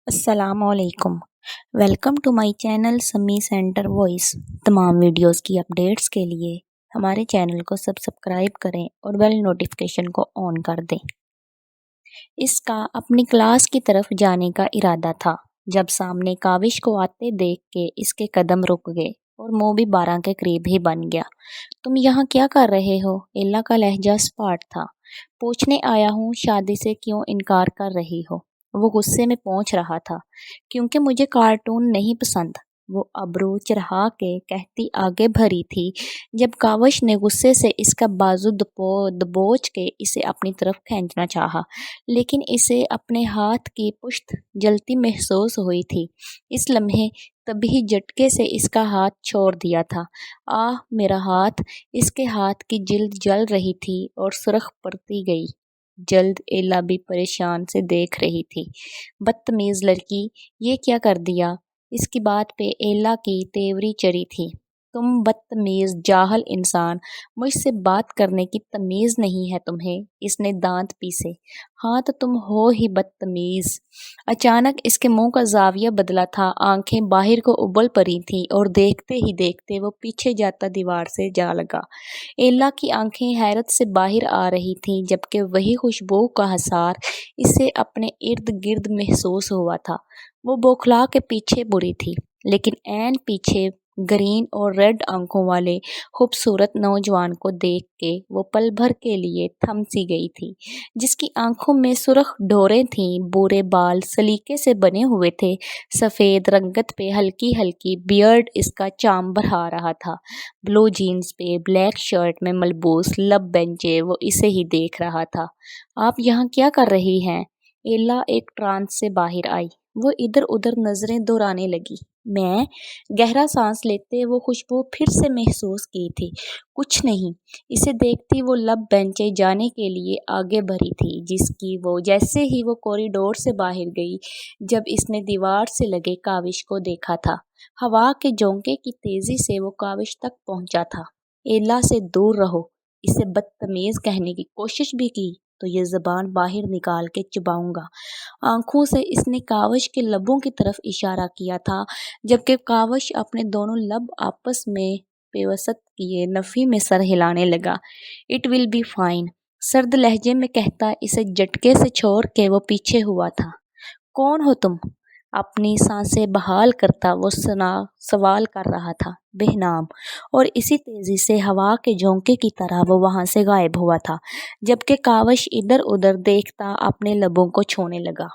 السلام علیکم۔ Welcome to my channel سمی سینٹر وائس۔ تمام ویڈیوز کی اپڈیٹس کے لیے ہمارے چینل کو سبسکرائب کریں اور بیل نوٹیفیکیشن کو آن کر دیں۔ اس کا اپنی کلاس کی طرف جانے کا ارادہ تھا جب سامنے کاوش کو آتے دیکھ کے اس کے قدم رک گئے اور منہ بھی 12 کے قریب ہی بن گیا۔ تم یہاں کیا کر رہے ہو؟ ایلا کا لہجہ سپاٹ تھا۔ پوچھنے آیا ہوں شادی سے کیوں انکار کر رہی ہو؟ وہ غصے میں پہنچ رہا تھا کیونکہ مجھے کارٹون نہیں پسند، وہ ابرو چرہا کے کہتی آگے بڑھی تھی جب کاوش نے غصے سے اس کا بازو دبوچ کے اسے اپنی طرف کھینچنا چاہا، لیکن اسے اپنے ہاتھ کی پشت جلتی محسوس ہوئی تھی۔ اس لمحے تبھی جھٹکے سے اس کا ہاتھ چھوڑ دیا تھا۔ آہ میرا ہاتھ! اس کے ہاتھ کی جلد جل رہی تھی اور سرخ پڑتی گئی۔ جلد ایلا بھی پریشان سے دیکھ رہی تھی۔ بدتمیز لڑکی، یہ کیا کر دیا؟ اس کی بات پہ ایلا کی تیوری چڑھی تھی۔ تم بدتمیز جاہل انسان، مجھ سے بات کرنے کی تمیز نہیں ہے تمہیں؟ اس نے دانت پیسے۔ ہاں تو تم ہو ہی بدتمیز۔ اچانک اس کے منہ کا زاویہ بدلا تھا، آنکھیں باہر کو ابل پڑی تھیں اور دیکھتے ہی دیکھتے وہ پیچھے جاتا دیوار سے جا لگا۔ ایلا کی آنکھیں حیرت سے باہر آ رہی تھیں جبکہ وہی خوشبو کا حصار اسے اپنے ارد گرد محسوس ہوا تھا۔ وہ بوکھلا کے پیچھے مڑی تھی، لیکن عین پیچھے گرین اور ریڈ آنکھوں والے خوبصورت نوجوان کو دیکھ کے وہ پل بھر کے لیے تھم سی گئی تھی، جس کی آنکھوں میں سرخ ڈوریں تھیں، بورے بال سلیقے سے بنے ہوئے تھے، سفید رنگت پہ ہلکی ہلکی بیئرڈ اس کا چارم بڑھا رہا تھا۔ بلو جینز پہ بلیک شرٹ میں ملبوس لب بینچے وہ اسے ہی دیکھ رہا تھا۔ آپ یہاں کیا کر رہی ہیں؟ ایلا ایک ٹرانس سے باہر آئی۔ وہ ادھر ادھر نظریں دوڑانے لگی۔ میں گہرا سانس لیتے وہ خوشبو پھر سے محسوس کی تھی۔ کچھ نہیں۔ اسے دیکھتی وہ لب بینچے جانے کے لیے آگے بڑھی تھی، جیسے ہی وہ کوریڈور سے باہر گئی جب اس نے دیوار سے لگے کاوش کو دیکھا تھا۔ ہوا کے جھونکے کی تیزی سے وہ کاوش تک پہنچا تھا۔ ایلا سے دور رہو۔ اسے بدتمیز کہنے کی کوشش بھی کی تو یہ زبان باہر نکال کے چباؤں گا۔ آنکھوں سے اس نے کاوش کے لبوں کی طرف اشارہ کیا تھا جبکہ کاوش اپنے دونوں لب آپس میں پیوست کیے نفی میں سر ہلانے لگا۔ اٹ ول بی فائن، سرد لہجے میں کہتا اسے جھٹکے سے چھوڑ کے وہ پیچھے ہوا تھا۔ کون ہو تم؟ اپنی سانسیں بحال کرتا وہ سوال کر رہا تھا۔ بہ نام۔ اور اسی تیزی سے ہوا کے جھونکے کی طرح وہ وہاں سے غائب ہوا تھا جبکہ کاوش ادھر ادھر دیکھتا اپنے لبوں کو چھونے لگا۔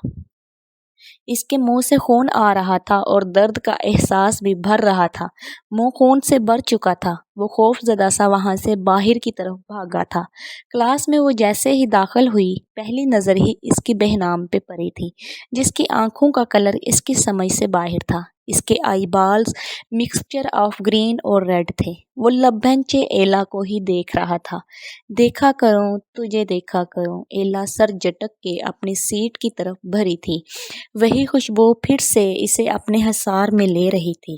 اس کے منہ سے خون آ رہا تھا اور درد کا احساس بھی بھر رہا تھا۔ منہ خون سے بھر چکا تھا۔ وہ خوف زدہ سا وہاں سے باہر کی طرف بھاگا تھا۔ کلاس میں وہ جیسے ہی داخل ہوئی پہلی نظر ہی اس کی بہ نام پہ پڑی تھی، جس کی آنکھوں کا کلر اس کی سمجھ سے باہر تھا۔ اس کے آئی بالز مکسچر آف گرین اور ریڈ تھے۔ وہ لب بینچے ایلا کو ہی دیکھ رہا تھا۔ دیکھا کروں تجھے دیکھا کروں۔ ایلا سر جھٹک کے اپنی سیٹ کی طرف بڑھی تھی۔ وہی خوشبو پھر سے اسے اپنے حصار میں لے رہی تھی۔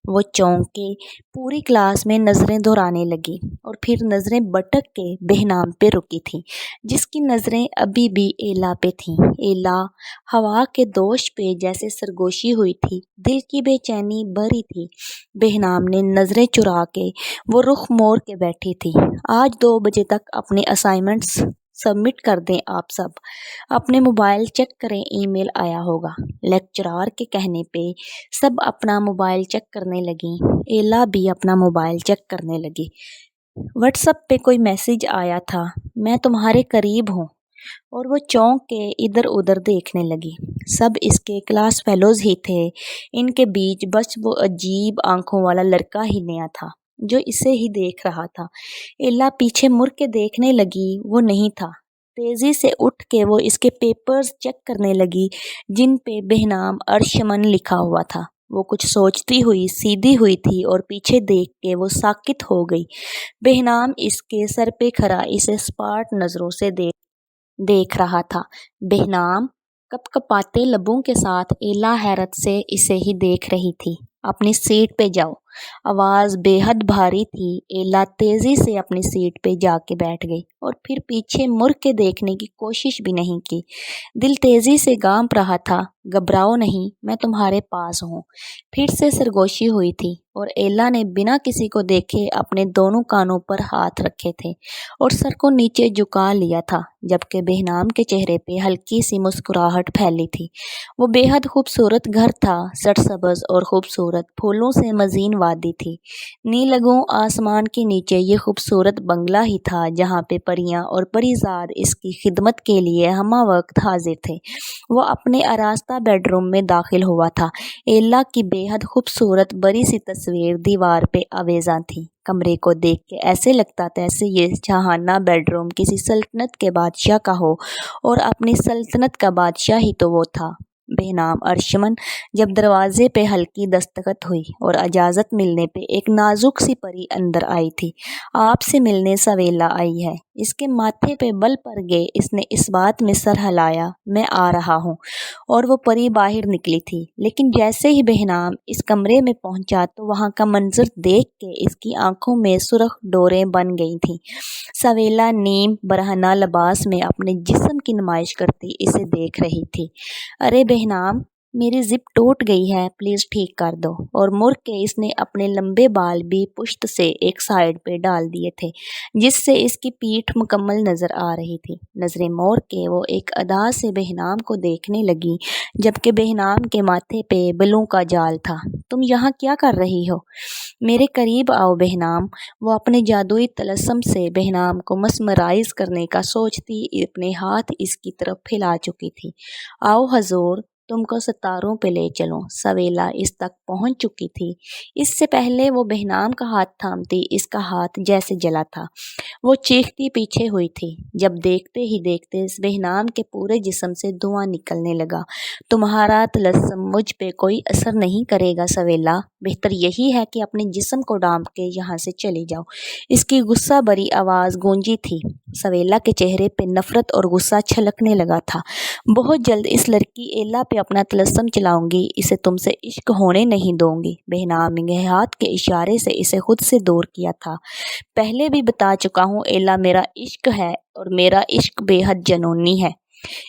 وہ چونک کے پوری کلاس میں نظریں دوڑانے لگی اور پھر نظریں بھٹک کے بہ نام پہ رکی تھیں، جس کی نظریں ابھی بھی ایلا پہ تھیں۔ ایلا ہوا کے دوش پہ جیسے سرگوشی ہوئی تھی، دل کی بے چینی بھری تھی۔ بہ نام نے نظریں چرا کے وہ رخ موڑ کے بیٹھی تھی۔ آج 2 بجے تک اپنے اسائنمنٹس سبمٹ کر دیں آپ سب۔ اپنے موبائل چیک کریں، ای میل آیا ہوگا۔ لیکچرار کے کہنے پہ سب اپنا موبائل چیک کرنے لگیں۔ ایلا بھی اپنا موبائل چیک کرنے لگی۔ واٹس ایپ پہ کوئی میسج آیا تھا، میں تمہارے قریب ہوں۔ اور وہ چونک کے ادھر ادھر دیکھنے لگی۔ سب اس کے کلاس فیلوز ہی تھے۔ ان کے بیچ بس وہ عجیب آنکھوں والا لڑکا ہی نیا تھا جو اسے ہی دیکھ رہا تھا۔ ایلا پیچھے مڑ کے دیکھنے لگی، وہ نہیں تھا۔ تیزی سے اٹھ کے وہ اس کے پیپرز چیک کرنے لگی جن پہ بہ نام ارشمن لکھا ہوا تھا۔ وہ کچھ سوچتی ہوئی سیدھی ہوئی تھی اور پیچھے دیکھ کے وہ ساکت ہو گئی۔ بہ نام اس کے سر پہ کھڑا اسے سپاٹ نظروں سے دیکھ رہا تھا۔ بہ نام کپکپاتے لبوں کے ساتھ ایلا حیرت سے اسے ہی دیکھ رہی تھی۔ अपनी सीट पे जाओ। आवाज़ बेहद भारी थी। एला तेज़ी से अपनी सीट पे जाके बैठ गई और फिर पीछे मुड़ के देखने की कोशिश भी नहीं की। दिल तेज़ी से कांप रहा था। घबराओ नहीं, मैं तुम्हारे पास हूँ। फिर से सरगोशी हुई थी और एला ने बिना किसी को देखे अपने दोनों कानों पर हाथ रखे थे और सर को नीचे झुका लिया था, जबकि बेहनाम के चेहरे पे हल्की सी मुस्कुराहट फैली थी। वो बेहद खूबसूरत घर था, सरसब्ज़ और खूबसूरत फूलों से मज़ीन वादी थी। नीलगों आसमान के नीचे ये खूबसूरत बंगला ही था जहाँ पे परियां और परीज़ाद इसकी खिदमत के लिए हमा वक्त हाजिर थे। वो अपने आरास्ता बेडरूम में दाखिल हुआ था। एला की बेहद खूबसूरत बड़ी सी तस्वीर दीवार पे आवेज़ा थी। कमरे को देख के ऐसे लगता था जैसे ये जहाना बेडरूम किसी सल्तनत के बादशाह का हो, और अपनी सल्तनत का बादशाह ही तो वो था। बेनाम अर्शमन। जब दरवाजे पे हल्की दस्तखत हुई और इजाज़त मिलने पे एक नाजुक सी परी अंदर आई थी। आपसे मिलने सवेला आई है। इसके माथे पे बल पड़ गए। इसने इस बात में सर हिलाया, मैं आ रहा हूँ, और वो परी बाहर निकली थी। लेकिन जैसे ही बेहनाम इस कमरे में पहुंचा तो वहां का मंजर देख के इसकी आंखों में सुर्ख डोरें बन गई थीं। सवेला नीम बरहना लिबास में अपने जिस्म की नुमाइश करती इसे देख रही थी। अरे बेहनाम, मेरी जिप टूट गई है, प्लीज़ ठीक कर दो। और मुड़ के इसने अपने लंबे बाल भी पुश्त से एक साइड पे डाल दिए थे, जिससे इसकी पीठ मुकम्मल नज़र आ रही थी। नज़रें मोड़ के वो एक अदा से बेहनाम को देखने लगी, जबकि बेहनाम के माथे पे बलों का जाल था। तुम यहाँ क्या कर रही हो? मेरे करीब आओ बेहनाम। वो अपने जादुई तलस्सम से बेहनाम को मस्मराइज करने का सोचती अपने हाथ इसकी तरफ फैला चुकी थी। आओ हजूर, तुमको सितारों पे ले चलूं। सवेला इस तक पहुंच चुकी थी। इससे पहले वो बेहनाम का हाथ थामती इसका हाथ जैसे जला था। वो चीखती पीछे हुई थी, जब देखते ही देखते इस बेहनाम के पूरे जिस्म से धुआं निकलने लगा। तुम्हारा तलस्सम मुझ पे कोई असर नहीं करेगा सवेला। बेहतर यही है कि अपने जिस्म को डांप के यहाँ से चले जाओ। इसकी गुस्सा भरी आवाज़ गूंजी थी। सवेला के चेहरे पे नफरत और गुस्सा छलकने लगा था। बहुत जल्द इस लड़की एला पे अपना तलस्सम चलाऊंगी। इसे तुमसे इश्क होने नहीं दूंगी। बेहनाम ने हाथ के इशारे से इसे खुद से दूर किया था। पहले भी बता चुका हूँ, एला मेरा इश्क है और मेरा इश्क बेहद जुनूनी है।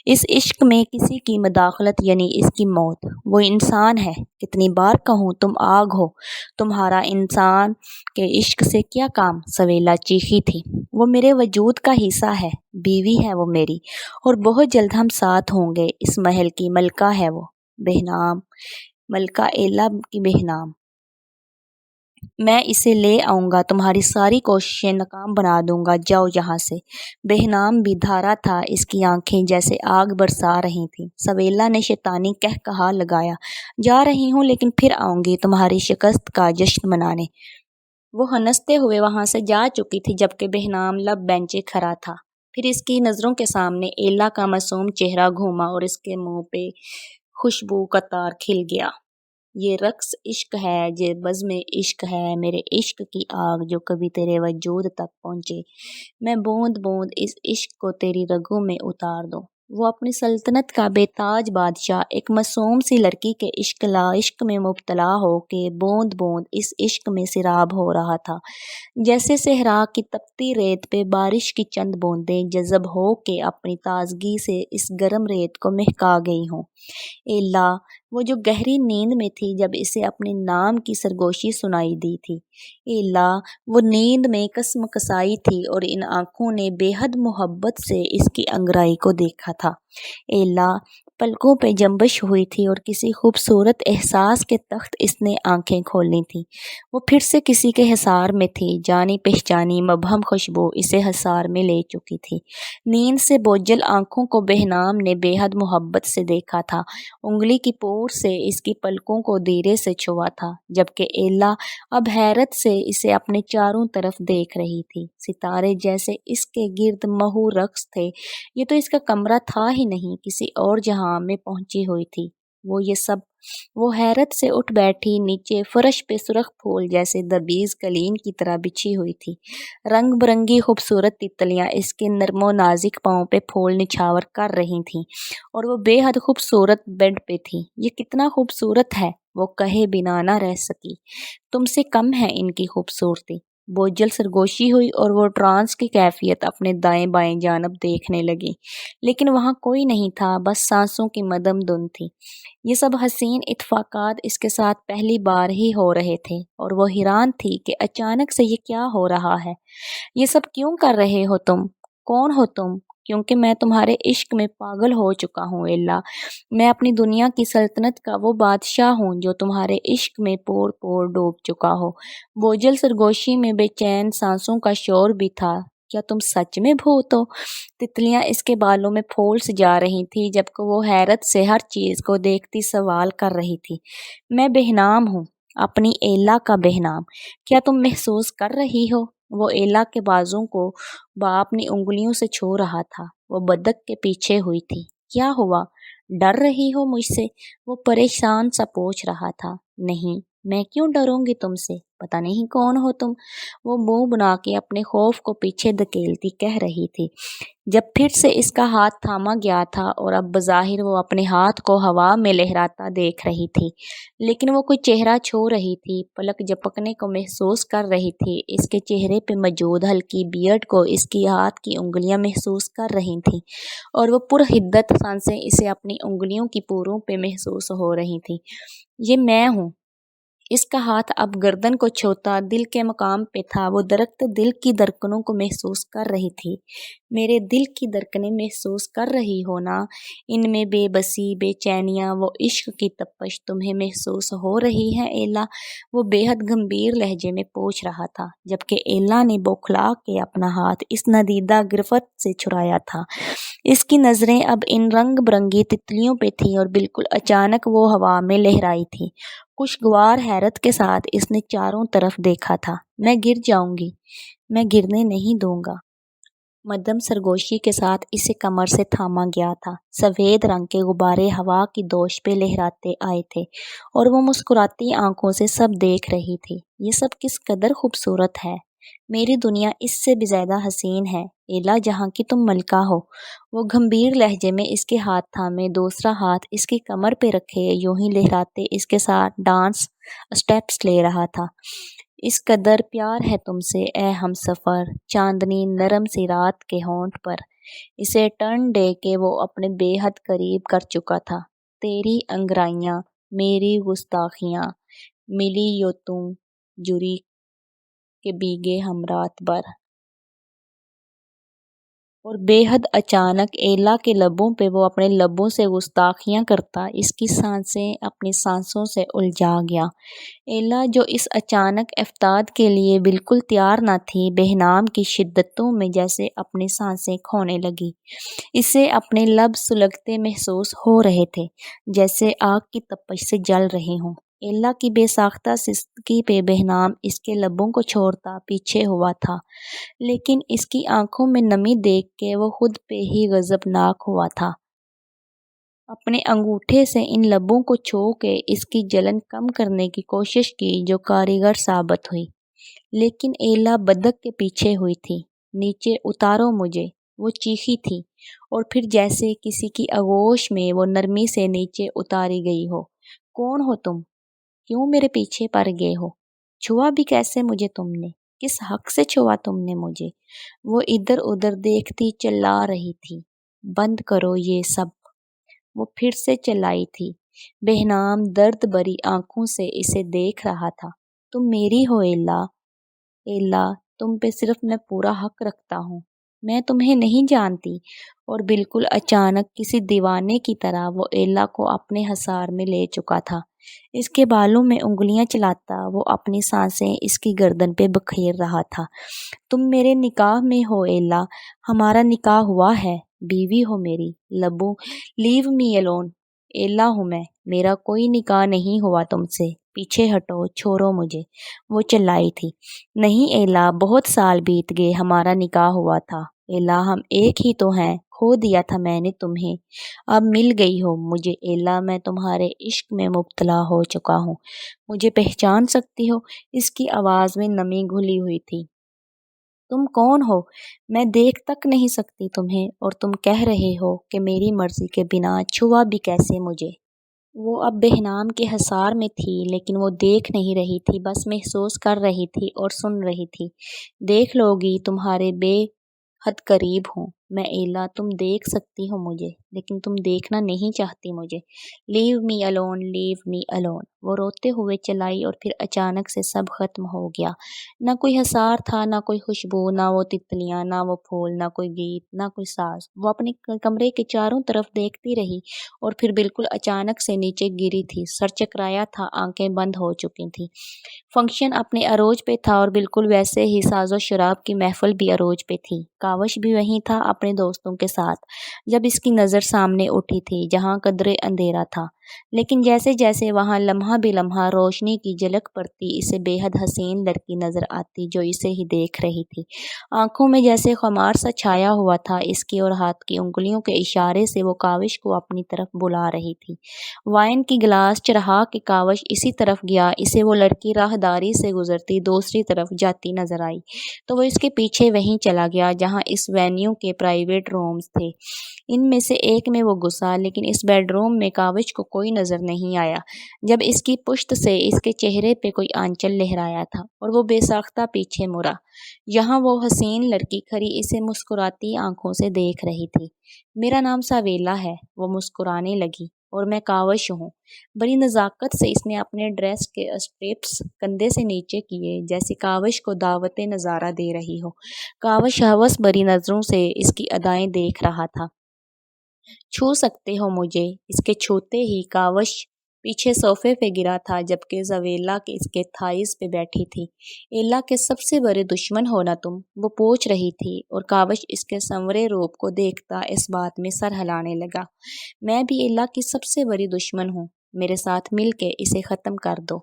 इस इश्क में किसी की मदाखलत यानी इसकी मौत। वो इंसान है, कितनी बार कहूँ तुम आग हो। तुम्हारा इंसान के इश्क से क्या काम? सवेला चीखी थी। वो मेरे वजूद का हिस्सा है, बीवी है वो मेरी, और बहुत जल्द हम साथ होंगे। इस महल की मलका है वो। बेहनाम, मलका एला की बेहनाम। मैं इसे ले आऊँगा, तुम्हारी सारी कोशिशें नाकाम बना दूँगा, जाओ यहाँ से। बेहनाम भी धारा था, इसकी आंखें जैसे आग बरसा रही थीं। सवेला ने शैतानी कहकहा लगाया, जा रही हूँ लेकिन फिर आऊँगी तुम्हारी शिकस्त का जश्न मनाने। वो हंसते हुए वहाँ से जा चुकी थी, जबकि बेहनाम लब बेंचे खड़ा था। फिर इसकी नज़रों के सामने एला का मासूम चेहरा घूमा और इसके मुंह पे खुशबू का तार खिल गया। ये रक्स इश्क है, ये बज़्म इश्क है, मेरे इश्क की आग जो कभी तेरे वजूद तक पहुँचे। मैं बूंद बूंद इस इश्क को तेरी रगों में उतार दूँ। वो अपनी सल्तनत का बेताज बादशाह एक मासूम सी लड़की के इश्क में मुब्तला हो के बूंद बूंद इस इश्क में सिराब हो रहा था। जैसे सहरा की तपती रेत पे बारिश की चंद बूंदें जज़ब हो के अपनी ताजगी से इस गर्म रेत को महका गई हों। एला, वो जो गहरी नींद में थी जब इसे अपने नाम की सरगोशी सुनाई दी थी। एला, वो नींद में कसम कसाई थी और इन आँखों ने बेहद मोहब्बत से इसकी अंगड़ाई को देखा था। एला, पलकों पे जंबश हुई थी और किसी खूबसूरत एहसास के तख्त इसने आंखें खोली थी। वो फिर से किसी के हिसार में थी। जानी पहचानी मबहम खुशबू इसे हिसार में ले चुकी थी। नींद से बोझल आंखों को बेहनाम ने बेहद मोहब्बत से देखा था। उंगली की पोर से इसकी पलकों को धीरे से छुआ था, जबकि एला अब हैरत से इसे अपने चारों तरफ देख रही थी। सितारे जैसे इसके गिर्द महू रक्स थे। ये तो इसका कमरा था ही नहीं, किसी और जहां में पहुंची हुई थी वो ये सब। वो हैरत से उठ बैठी। नीचे फर्श पे सुर्ख फूल जैसे दबीज कलीन की तरह बिछी हुई थी। रंग बिरंगी खूबसूरत तितलियां इसके नरमो नाजिक पाँव पे फूल निछावर कर रही थीं और वो बेहद खूबसूरत बेड पे थी। ये कितना खूबसूरत है, वो कहे बिना न रह सकी, तुमसे कम है इनकी खूबसूरती। बोझल सरगोशी हुई और वो ट्रांस की कैफियत अपने दाएं बाएं जानब देखने लगी, लेकिन वहां कोई नहीं था, बस सांसों की मदम धुन थी। ये सब हसीन इत्फाकात इसके साथ पहली बार ही हो रहे थे और वो हैरान थी कि अचानक से ये क्या हो रहा है। ये सब क्यों कर रहे हो तुम? कौन हो तुम? क्योंकि मैं तुम्हारे इश्क में पागल हो चुका हूँ एल्ला। मैं अपनी दुनिया की सल्तनत का वो बादशाह हूँ जो तुम्हारे इश्क में पोर पोर डूब चुका हो। बोझल सरगोशी में बेचैन सांसों का शोर भी था। क्या तुम सच में भूत हो? तितलियां इसके बालों में फूल से जा रही थी, जबकि वो हैरत से हर चीज को देखती सवाल कर रही थी। मैं बेहनाम हूँ, अपनी एला का बेहनाम। क्या तुम महसूस कर रही हो? वो एला के बाजों को बाप अपनी उंगलियों से छू रहा था। वो बदक के पीछे हुई थी। क्या हुआ? डर रही हो मुझसे? वो परेशान सा पूछ रहा था। नहीं, मैं क्यों डरूंगी तुमसे? पता नहीं कौन हो तुम? वो मुंह बना के अपने खौफ को पीछे धकेलती कह रही थी, जब फिर से इसका हाथ थामा गया था और अब बज़ाहिर वो अपने हाथ को हवा में लहराता देख रही थी, लेकिन वो कोई चेहरा छू रही थी, पलक झपकने को महसूस कर रही थी। इसके चेहरे पे मौजूद हल्की बियर्ड को इसकी हाथ की उंगलियां महसूस कर रही थीं और वो पुरहिद्दत सांसें इसे अपनी उंगलियों की पोरों पे महसूस हो रही थी। ये मैं हूँ। इसका हाथ अब गर्दन को छूता दिल के मकाम पे था। वो दरख्त दिल की धड़कनों को महसूस कर रही थी। मेरे दिल की धड़कनें महसूस कर रही हो ना? इनमें बेबसी, बेचैनियां, वो इश्क की तपश तुम्हें महसूस हो रही है एला? वो बेहद गंभीर लहजे में पूछ रहा था, जबकि एला ने बौखला के अपना हाथ इस नदीदा गिरफ्त से छुड़ाया था। इसकी नजरें अब इन रंग बिरंगी तितलियों पे थी और बिल्कुल अचानक वो हवा में लहराई थी। खुशगवार हैरत के साथ इसने चारों तरफ देखा था। मैं गिर जाऊंगी, मैं गिरने नहीं दूंगा। मध्यम सरगोशी के साथ इसे कमर से थामा गया था। सफेद रंग के गुब्बारे हवा की दोश पे लहराते आए थे और वो मुस्कुराती आंखों से सब देख रही थी। ये सब किस कदर खूबसूरत है। मेरी दुनिया इससे भी ज्यादा हसीन है एला, जहाँ की तुम मलका हो। वो गंभीर लहजे में इसके हाथ थामे, दूसरा हाथ इसकी कमर पे रखे यूं ही लहराते इसके साथ डांस स्टेप्स ले रहा था। इस कदर प्यार है तुमसे ए हम सफ़र, चांदनी नरम सी रात के होंठ पर। इसे टर्न दे के वो अपने बेहद करीब कर चुका था। तेरी अंगराइयाँ, मेरी गुस्ताखियाँ, मिली यो तुम जुरी के भीगे हम रात भर। और बेहद अचानक एला के लबों पे वो अपने लबों से गुस्ताखियां करता इसकी सांसें अपनी सांसों से उलझा गया। एला, जो इस अचानक इफ्ताद के लिए बिल्कुल तैयार न थी, बेहनाम की शिद्दतों में जैसे अपनी सांसें खोने लगी। इसे अपने लब सुलगते महसूस हो रहे थे, जैसे आग की तपश से जल रहे हों। एला की बेसाख्ता सिसकी पे बेहनाम इसके लबों को छोड़ता पीछे हुआ था, लेकिन इसकी आंखों में नमी देख के वो खुद पे ही गजबनाक हुआ था। अपने अंगूठे से इन लबों को छू के इसकी जलन कम करने की कोशिश की, जो कारीगर साबित हुई। लेकिन एला बदक के पीछे हुई थी। नीचे उतारो मुझे, वो चीखी थी और फिर जैसे किसी की आगोश में वो नरमी से नीचे उतारी गई हो। कौन हो तुम? क्यों मेरे पीछे पड़ गए हो? छुआ भी कैसे मुझे तुमने? किस हक से छुआ तुमने मुझे? वो इधर उधर देखती चिल्ला रही थी। बंद करो ये सब। वो फिर से चिल्लाई थी। बेहनाम दर्द भरी आंखों से इसे देख रहा था। तुम मेरी हो एला। एला, तुम पे सिर्फ मैं पूरा हक रखता हूँ। मैं तुम्हें नहीं जानती। और बिल्कुल अचानक किसी दीवाने की तरह वो एला को अपने हसार में ले चुका था। इसके बालों में उंगलियां चलाता वो अपनी सांसें इसकी गर्दन पे बखेर रहा था। तुम मेरे निकाह में हो एला, हमारा निकाह हुआ है, बीवी हो मेरी। लबू, लीव मी अलोन। एला हूँ मैं, मेरा कोई निकाह नहीं हुआ तुमसे। पीछे हटो, छोड़ो मुझे। वो चिल्लाई थी। नहीं एला, बहुत साल बीत गए हमारा निकाह हुआ था। एला, हम एक ही तो हैं, खो दिया था मैंने तुम्हें, अब मिल गई हो मुझे। एला, मैं तुम्हारे इश्क में मुब्तला हो चुका हूँ, मुझे पहचान सकती हो? इसकी आवाज़ में नमी घुली हुई थी। तुम कौन हो? मैं देख तक नहीं सकती तुम्हें, और तुम कह रहे हो कि मेरी मर्जी के बिना छुआ भी कैसे मुझे? وہ اب بہنام کے حصار میں تھی، لیکن وہ دیکھ نہیں رہی تھی، بس محسوس کر رہی تھی اور سن رہی تھی۔ دیکھ لو گی، تمہارے بے حد قریب ہوں میں ایلا، تم دیکھ سکتی ہو مجھے، لیکن تم دیکھنا نہیں چاہتی مجھے۔ لیو می الون، لیو می الون، وہ روتے ہوئے چلائی اور پھر اچانک سے سب ختم ہو گیا۔ نہ کوئی حصار تھا، نہ کوئی خوشبو، نہ وہ تتلیاں، نہ وہ پھول، نہ کوئی گیت، نہ کوئی ساز۔ وہ اپنے کمرے کے چاروں طرف دیکھتی رہی اور پھر بالکل اچانک سے نیچے گری تھی۔ سر چکرایا تھا، آنکھیں بند ہو چکی تھیں۔ فنکشن اپنے عروج پہ تھا اور بالکل ویسے ہی ساز و شراب کی محفل بھی عروج پہ تھی۔ کاوش بھی وہیں تھا اپنے دوستوں کے ساتھ جب اس کی نظر سامنے اٹھی تھی، جہاں قدرے اندھیرا تھا، لیکن جیسے جیسے وہاں لمحہ بے لمحہ روشنی کی جھلک پڑتی، اسے بے حد حسین لڑکی نظر آتی جو اسے ہی دیکھ رہی تھی۔ آنکھوں میں جیسے خمار سا چھایا ہوا تھا اس کی، اور ہاتھ کی انگلیوں کے اشارے سے وہ کاوش کو اپنی طرف بلا رہی تھی۔ وائن کی گلاس چڑھا کے کاوش اسی طرف گیا، اسے وہ لڑکی راہداری سے گزرتی دوسری طرف جاتی نظر آئی تو وہ اس کے پیچھے وہیں چلا گیا جہاں اس وینیو کے پرائیویٹ رومز تھے۔ ان میں سے ایک میں وہ گھسا، لیکن اس بیڈ روم میں کاوش کو کوئی نظر نہیں آیا جب اس کی پشت سے اس کے چہرے پہ کوئی آنچل لہرایا تھا اور وہ بے ساختہ پیچھے مڑا۔ یہاں وہ حسین لڑکی کھڑی اسے مسکراتی آنکھوں سے دیکھ رہی تھی۔ میرا نام ساویلا ہے، وہ مسکرانے لگی، اور میں کاوش ہوں۔ بڑی نزاکت سے اس نے اپنے ڈریس کے اسٹریپس کندھے سے نیچے کیے، جیسے کاوش کو دعوت نظارہ دے رہی ہو۔ کاوش ہوس بھری نظروں سے اس کی ادائیں دیکھ رہا تھا۔ چھو سکتے ہو مجھے، اس کے چھوتے ہی کاوش پیچھے صوفے پہ گرا تھا جبکہ زویلا اس کے تھائز پہ بیٹھی تھی۔ ایلا کے سب سے بڑے دشمن ہو نا تم، وہ پوچھ رہی تھی، اور کاوش اس کے سنورے روپ کو دیکھتا اس بات میں سر ہلانے لگا۔ میں بھی ایلا کی سب سے بڑی دشمن ہوں، میرے ساتھ مل کے اسے ختم کر دو۔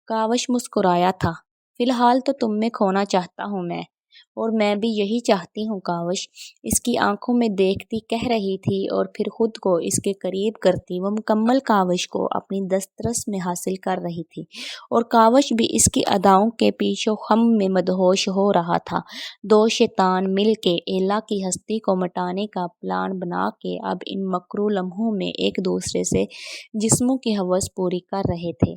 کاوش مسکرایا تھا۔ فی الحال تو تم میں کھونا چاہتا ہوں میں، اور میں بھی یہی چاہتی ہوں کاوش، اس کی آنکھوں میں دیکھتی کہہ رہی تھی اور پھر خود کو اس کے قریب کرتی وہ مکمل کاوش کو اپنی دسترس میں حاصل کر رہی تھی، اور کاوش بھی اس کی اداؤں کے پیش و خم میں مدہوش ہو رہا تھا۔ دو شیطان مل کے ایلا کی ہستی کو مٹانے کا پلان بنا کے اب ان مکروہ لمحوں میں ایک دوسرے سے جسموں کی ہوس پوری کر رہے تھے۔